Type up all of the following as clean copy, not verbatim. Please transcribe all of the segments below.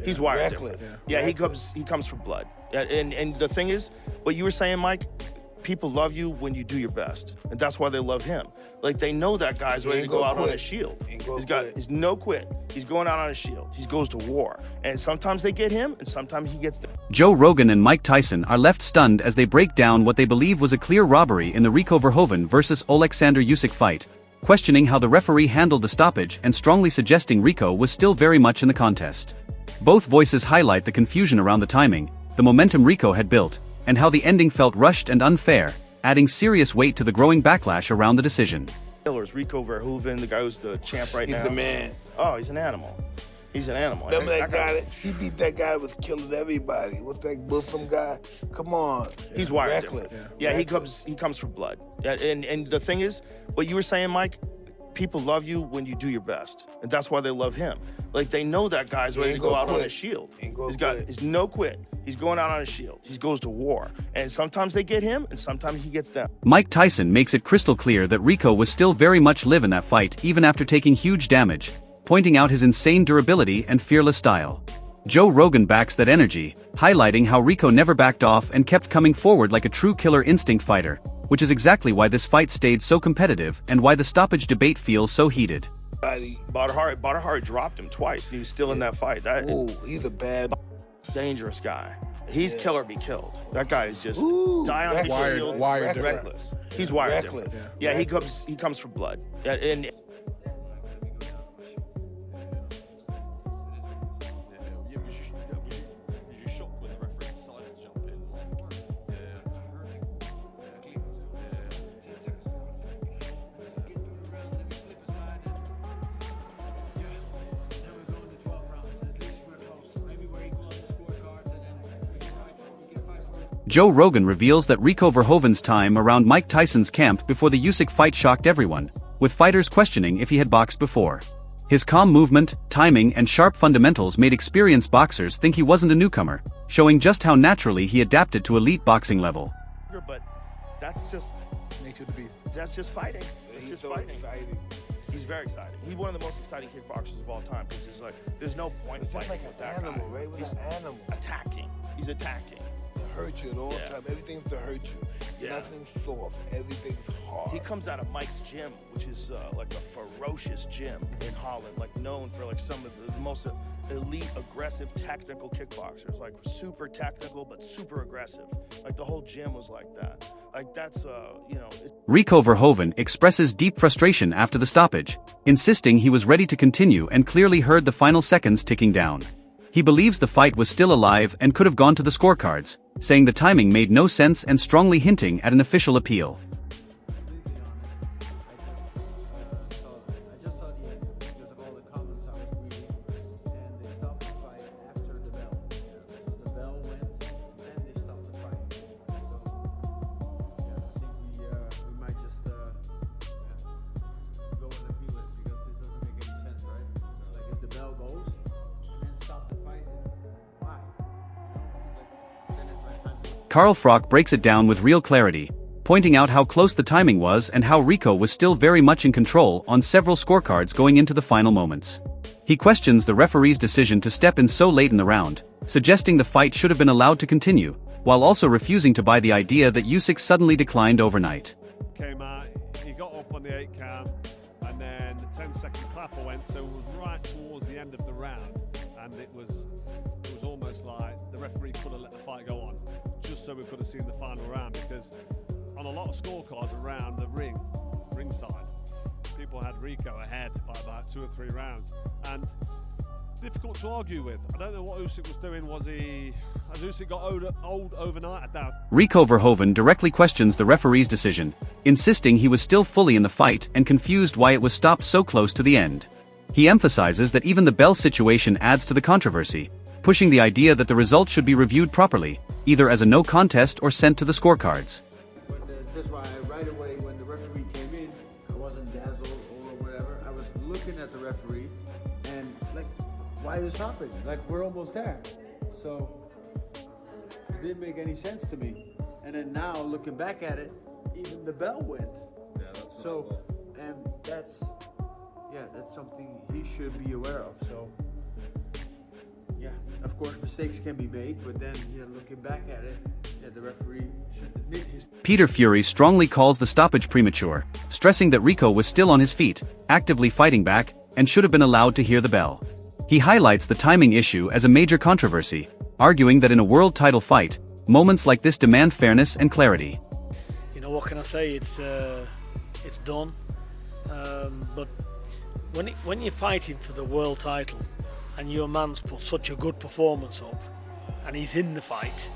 He's wired different. Yeah, he comes for blood. And the thing is, what you were saying, Mike, people love you when you do your best, and that's why they love him. Like, they know that guy's ready to go out on his shield. He's no quit. He's going out on his shield. He goes to war. And sometimes they get him, and sometimes he gets them. Joe Rogan and Mike Tyson are left stunned as they break down what they believe was a clear robbery in the Rico Verhoeven versus Oleksandr Usyk fight, questioning how the referee handled the stoppage and strongly suggesting Rico was still very much in the contest. Both voices highlight the confusion around the timing, the momentum Rico had built, and how the ending felt rushed and unfair, adding serious weight to the growing backlash around the decision. Rico Verhoeven, the guy who's the champ right now. He's the man. Oh, he's an animal. He's an animal. Remember that guy? He beat that guy, was killing everybody. What's that Muslim guy? Come on. He's wired reckless. Yeah, he comes for blood. And the thing is, what you were saying, Mike, people love you when you do your best, and that's why they love him. Like, they know that guy's ready to go out on his shield. He's no quit. He's going out on his shield. He goes to war. And sometimes they get him, and sometimes he gets them. Mike Tyson makes it crystal clear that Rico was still very much live in that fight even after taking huge damage, pointing out his insane durability and fearless style. Joe Rogan backs that energy, highlighting how Rico never backed off and kept coming forward like a true killer instinct fighter, which is exactly why this fight stayed so competitive and why the stoppage debate feels so heated. Badr dropped him twice. He was still in that fight. He's a bad, dangerous guy. He's kill or be killed. That guy is just die on his shield. Reckless. He's wired different. Yeah, he comes for blood. And Joe Rogan reveals that Rico Verhoeven's time around Mike Tyson's camp before the Usyk fight shocked everyone, with fighters questioning if he had boxed before. His calm movement, timing, and sharp fundamentals made experienced boxers think he wasn't a newcomer, showing just how naturally he adapted to elite boxing level. But that's just nature of the beast. That's just fighting. It's just fighting. Exciting. He's very exciting. He's one of the most exciting kickboxers of all time because there's no point in fighting with that animal, guy. Right? He's an animal. Attacking. He's attacking. Hurt you at all time. Everything's to hurt you. Nothing's soft. Everything's hard. He comes out of Mike's gym, which is like a ferocious gym in Holland, like known for like some of the most elite, aggressive, technical kickboxers, like super technical but super aggressive. Like the whole gym was like that. Like that's Rico Verhoeven expresses deep frustration after the stoppage, insisting he was ready to continue and clearly heard the final seconds ticking down. He believes the fight was still alive and could have gone to the scorecards, saying the timing made no sense and strongly hinting at an official appeal. Carl Frock breaks it down with real clarity, pointing out how close the timing was and how Rico was still very much in control on several scorecards going into the final moments. He questions the referee's decision to step in so late in the round, suggesting the fight should have been allowed to continue, while also refusing to buy the idea that Usyk suddenly declined overnight. Came out, he got up on the 8 count, and then the 10-second clapper went, so it was right towards the end of the round, and it was almost like the referee could have let the fight go on, just so we could have seen the final round, because on a lot of scorecards around the ringside, people had Rico ahead by about 2 or 3 rounds, and difficult to argue with. I don't know what Usyk was doing. Has Usyk got old overnight? I doubt. Rico Verhoeven directly questions the referee's decision, insisting he was still fully in the fight and confused why it was stopped so close to the end. He emphasizes that even the bell situation adds to the controversy, pushing the idea that the result should be reviewed properly, either as a no contest or sent to the scorecards. That's why right away when the referee came in, I wasn't dazzled or whatever. I was looking at the referee and like, why is it stopping? Like, we're almost there. So it didn't make any sense to me. And then now looking back at it, even the bell went. Yeah, that's so, and that's something he should be aware of. So, yeah, of course, mistakes can be made, but then, looking back at it, the referee should admit his... Peter Fury strongly calls the stoppage premature, stressing that Rico was still on his feet, actively fighting back, and should have been allowed to hear the bell. He highlights the timing issue as a major controversy, arguing that in a world title fight, moments like this demand fairness and clarity. What can I say? It's done. But when you're fighting for the world title, and your man's put such a good performance up, and he's in the fight,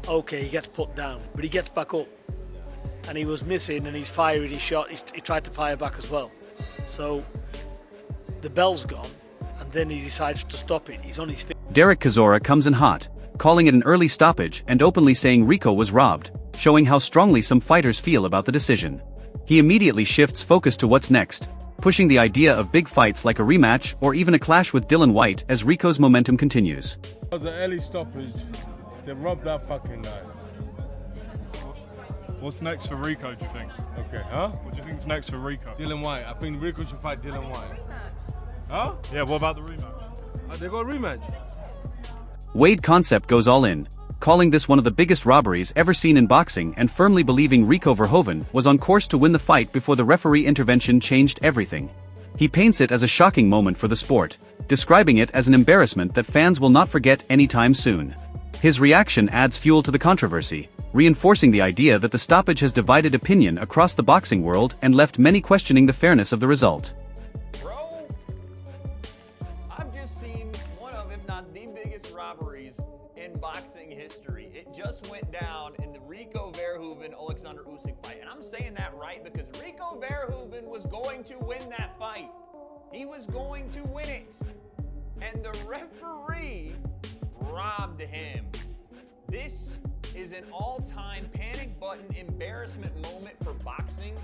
okay, he gets put down, but he gets back up. And he was missing, and he's fired his shot. He tried to fire back as well. So the bell's gone, and then he decides to stop it. He's on his feet. Derek Chisora comes in hot, calling it an early stoppage and openly saying Rico was robbed, showing how strongly some fighters feel about the decision. He immediately shifts focus to what's next, pushing the idea of big fights like a rematch or even a clash with Dillian Whyte as Rico's momentum continues. It was an early stoppage. They robbed that fucking guy. What's next for Rico, do you think? Okay, huh? What do you think's next for Rico? Dillian Whyte. I think Rico should fight Dillian Whyte. Huh? Yeah, what about the rematch? They got a rematch. Wade Concept goes all in, calling this one of the biggest robberies ever seen in boxing and firmly believing Rico Verhoeven was on course to win the fight before the referee intervention changed everything. He paints it as a shocking moment for the sport, describing it as an embarrassment that fans will not forget anytime soon. His reaction adds fuel to the controversy, reinforcing the idea that the stoppage has divided opinion across the boxing world and left many questioning the fairness of the result. Bro, I've just seen one of, if not the biggest robberies in boxing history. It just went down in the Rico Verhoeven Oleksandr Usyk fight. And I'm saying that right because Rico Verhoeven was going to win that fight. He was going to win it. And the referee robbed him. This is an all-time panic button embarrassment moment for boxing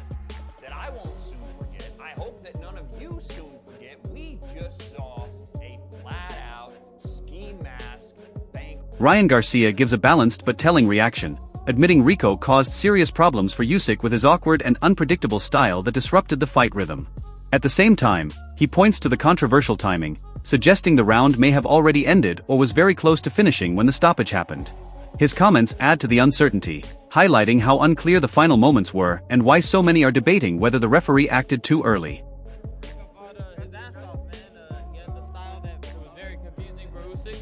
that I won't soon forget. I hope that none of you soon forget. We just saw a flat-out ski mask bank. Ryan Garcia gives a balanced but telling reaction, admitting Rico caused serious problems for Usyk with his awkward and unpredictable style that disrupted the fight rhythm. At the same time, he points to the controversial timing, suggesting the round may have already ended or was very close to finishing when the stoppage happened. His comments add to the uncertainty, highlighting how unclear the final moments were and why so many are debating whether the referee acted too early. His ass off, man. He had the style that was very confusing for Usyk,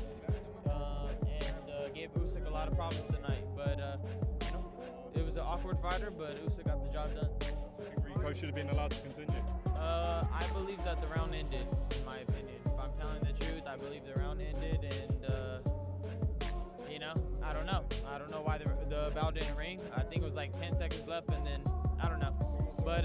and gave Usyk a lot of problems tonight. But it was an awkward fighter, but Usyk got the job done. I think Rico should have been allowed to continue. I believe that the round ended, in my opinion. If I'm telling the truth, I believe the round ended, and I don't know. I don't know why the bell didn't ring. I think it was like 10 seconds left, and then I don't know. But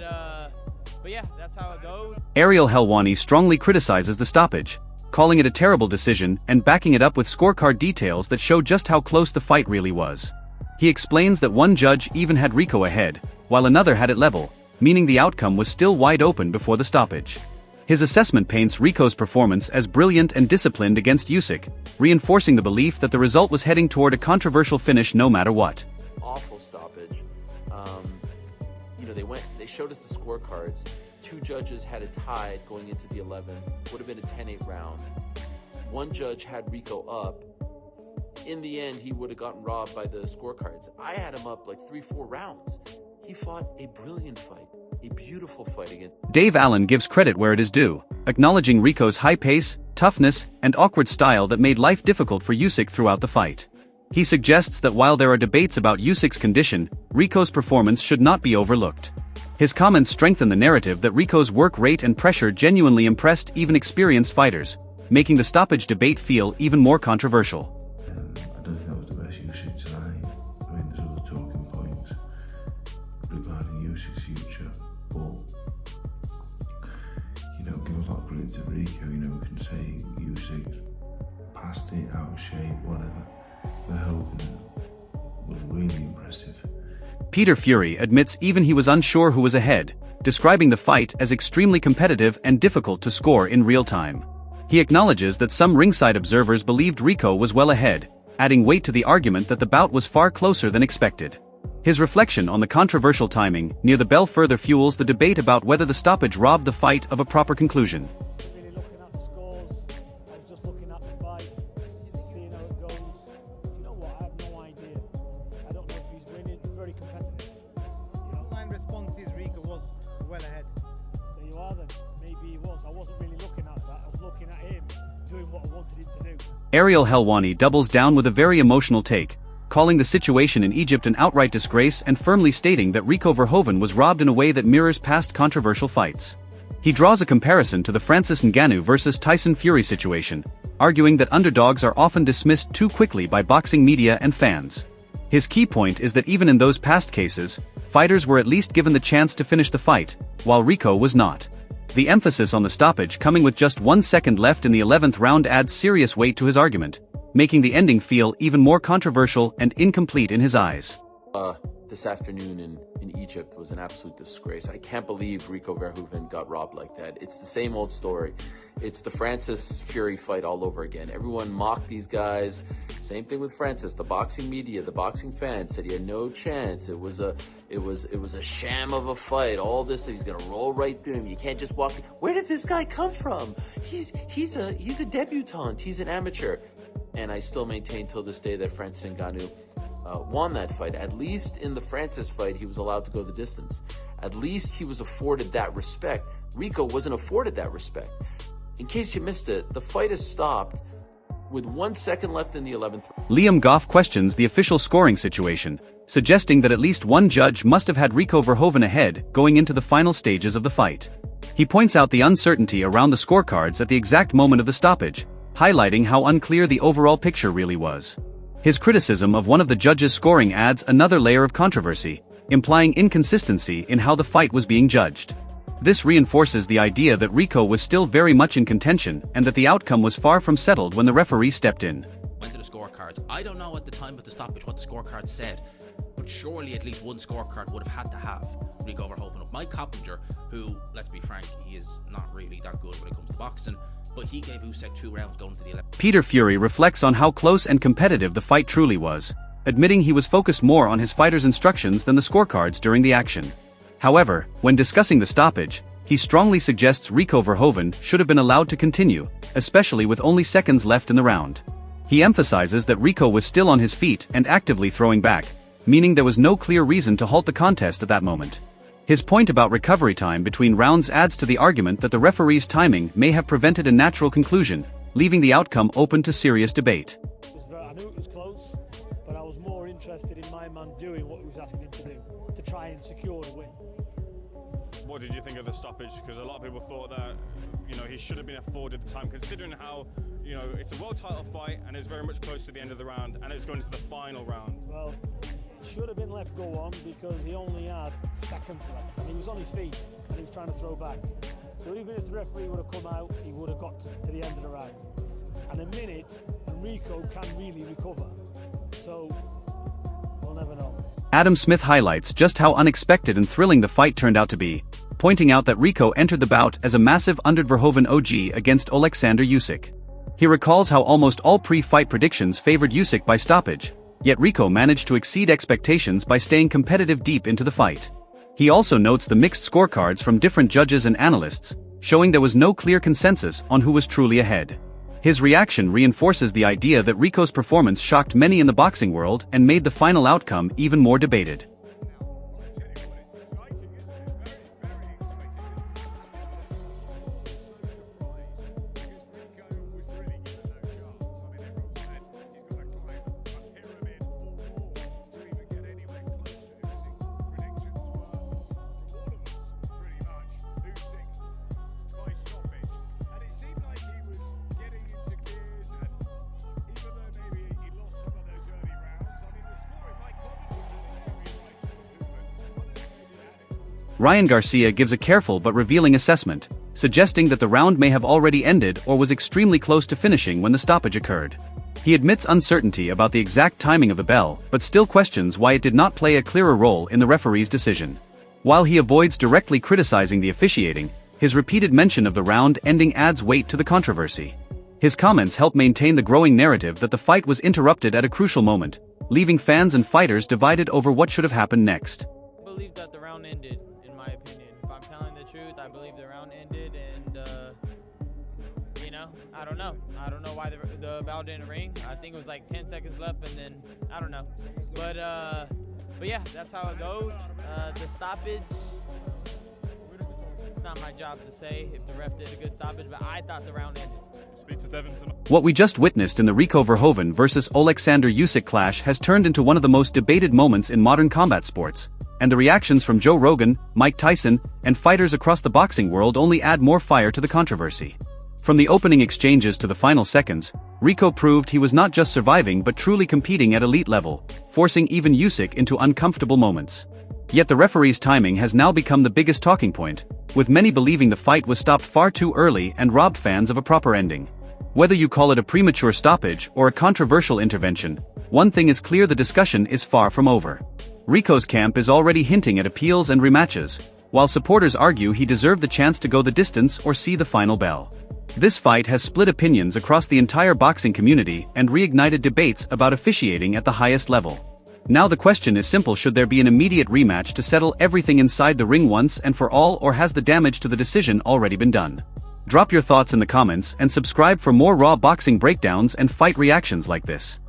yeah, that's how it goes. Ariel Helwani strongly criticizes the stoppage, calling it a terrible decision and backing it up with scorecard details that show just how close the fight really was. He explains that one judge even had Rico ahead, while another had it level, meaning the outcome was still wide open before the stoppage. His assessment paints Rico's performance as brilliant and disciplined against Usyk, reinforcing the belief that the result was heading toward a controversial finish no matter what. Awful stoppage. They showed us the scorecards. Two judges had it tied going into the 11th. Would have been a 10-8 round. One judge had Rico up. In the end, he would have gotten robbed by the scorecards. I had him up like 3-4 rounds. He fought a brilliant fight. A beautiful fight against. Dave Allen gives credit where it is due, acknowledging Rico's high pace, toughness, and awkward style that made life difficult for Usyk throughout the fight. He suggests that while there are debates about Usyk's condition, Rico's performance should not be overlooked. His comments strengthen the narrative that Rico's work rate and pressure genuinely impressed even experienced fighters, making the stoppage debate feel even more controversial. I don't think that was the best Usyk tonight. I mean, there's other talking points regarding Usyk's future, but give a lot of credit to Rico. We can say Usyk's past it, out of shape, whatever. Verhoeven was really impressive. Peter Fury admits even he was unsure who was ahead, describing the fight as extremely competitive and difficult to score in real time. He acknowledges that some ringside observers believed Rico was well ahead, adding weight to the argument that the bout was far closer than expected. His reflection on the controversial timing near the bell further fuels the debate about whether the stoppage robbed the fight of a proper conclusion. Really looking at the scores, I was just looking at the fight, seeing how Ariel Helwani doubles down with a very emotional take, calling the situation in Egypt an outright disgrace and firmly stating that Rico Verhoeven was robbed in a way that mirrors past controversial fights. He draws a comparison to the Francis Ngannou versus Tyson Fury situation, arguing that underdogs are often dismissed too quickly by boxing media and fans. His key point is that even in those past cases, fighters were at least given the chance to finish the fight, while Rico was not. The emphasis on the stoppage coming with just 1 second left in the 11th round adds serious weight to his argument, making the ending feel even more controversial and incomplete in his eyes. This afternoon in Egypt was an absolute disgrace. I can't believe Rico Verhoeven got robbed like that. It's the same old story. It's the Francis Fury fight all over again. Everyone mocked these guys. Same thing with Francis. The boxing media, the boxing fans said he had no chance. It was a sham of a fight. All this, he's gonna roll right through him. You can't just walk. Where did this guy come from? He's a debutante. He's an amateur. And I still maintain till this day that Francis Ngannou won that fight. At least in the Francis fight, he was allowed to go the distance. At least he was afforded that respect. Rico wasn't afforded that respect. In case you missed it, the fight is stopped with 1 second left in the 11th. Liam Goff questions the official scoring situation, suggesting that at least one judge must have had Rico Verhoeven ahead going into the final stages of the fight. He points out the uncertainty around the scorecards at the exact moment of the stoppage, highlighting how unclear the overall picture really was. His criticism of one of the judges' scoring adds another layer of controversy, implying inconsistency in how the fight was being judged. This reinforces the idea that Rico was still very much in contention and that the outcome was far from settled when the referee stepped in. Went to the scorecards. I don't know at the time of the stoppage what the scorecards said, but surely at least one scorecard would have had to have Rico Verhoeven up. Mike Coppinger, who, let's be frank, he is not really that good when it comes to boxing, but he gave Usyk 2 rounds going to the 11th. Peter Fury reflects on how close and competitive the fight truly was, admitting he was focused more on his fighter's instructions than the scorecards during the action. However, when discussing the stoppage, he strongly suggests Rico Verhoeven should have been allowed to continue, especially with only seconds left in the round. He emphasizes that Rico was still on his feet and actively throwing back, meaning there was no clear reason to halt the contest at that moment. His point about recovery time between rounds adds to the argument that the referee's timing may have prevented a natural conclusion, leaving the outcome open to serious debate. I knew it was close, but I was more interested in my man doing what he was asking him to do, to try and secure the win. What did you think of the stoppage? Because a lot of people thought that, he should have been afforded the time, considering how, it's a world title fight and it's very much close to the end of the round and it's going to the final round. Well, should have been left go on because he only had seconds left and he was on his feet and he was trying to throw back. So even if the referee would have come out, he would have got to the end of the round. And a minute, and Rico can really recover. So we'll never know. Adam Smith highlights just how unexpected and thrilling the fight turned out to be, pointing out that Rico entered the bout as a massive underdog Verhoeven OG against Oleksandr Usyk. He recalls how almost all pre-fight predictions favored Usyk by stoppage, yet Rico managed to exceed expectations by staying competitive deep into the fight. He also notes the mixed scorecards from different judges and analysts, showing there was no clear consensus on who was truly ahead. His reaction reinforces the idea that Rico's performance shocked many in the boxing world and made the final outcome even more debated. Ryan Garcia gives a careful but revealing assessment, suggesting that the round may have already ended or was extremely close to finishing when the stoppage occurred. He admits uncertainty about the exact timing of the bell, but still questions why it did not play a clearer role in the referee's decision. While he avoids directly criticizing the officiating, his repeated mention of the round ending adds weight to the controversy. His comments help maintain the growing narrative that the fight was interrupted at a crucial moment, leaving fans and fighters divided over what should have happened next. I believe that the round ended, in my opinion. If I'm telling the truth, I believe the round ended, and I don't know. I don't know why the bell didn't ring. I think it was like 10 seconds left, and then I don't know. But yeah, that's how it goes. The stoppage, it's not my job to say if the ref did a good stoppage, but I thought the round ended. What we just witnessed in the Rico Verhoeven versus Oleksandr Usyk clash has turned into one of the most debated moments in modern combat sports, and the reactions from Joe Rogan, Mike Tyson, and fighters across the boxing world only add more fire to the controversy. From the opening exchanges to the final seconds, Rico proved he was not just surviving but truly competing at elite level, forcing even Usyk into uncomfortable moments. Yet the referee's timing has now become the biggest talking point, with many believing the fight was stopped far too early and robbed fans of a proper ending. Whether you call it a premature stoppage or a controversial intervention, one thing is clear: the discussion is far from over. Rico's camp is already hinting at appeals and rematches, while supporters argue he deserved the chance to go the distance or see the final bell. This fight has split opinions across the entire boxing community and reignited debates about officiating at the highest level. Now the question is simple: should there be an immediate rematch to settle everything inside the ring once and for all, or has the damage to the decision already been done? Drop your thoughts in the comments and subscribe for more raw boxing breakdowns and fight reactions like this.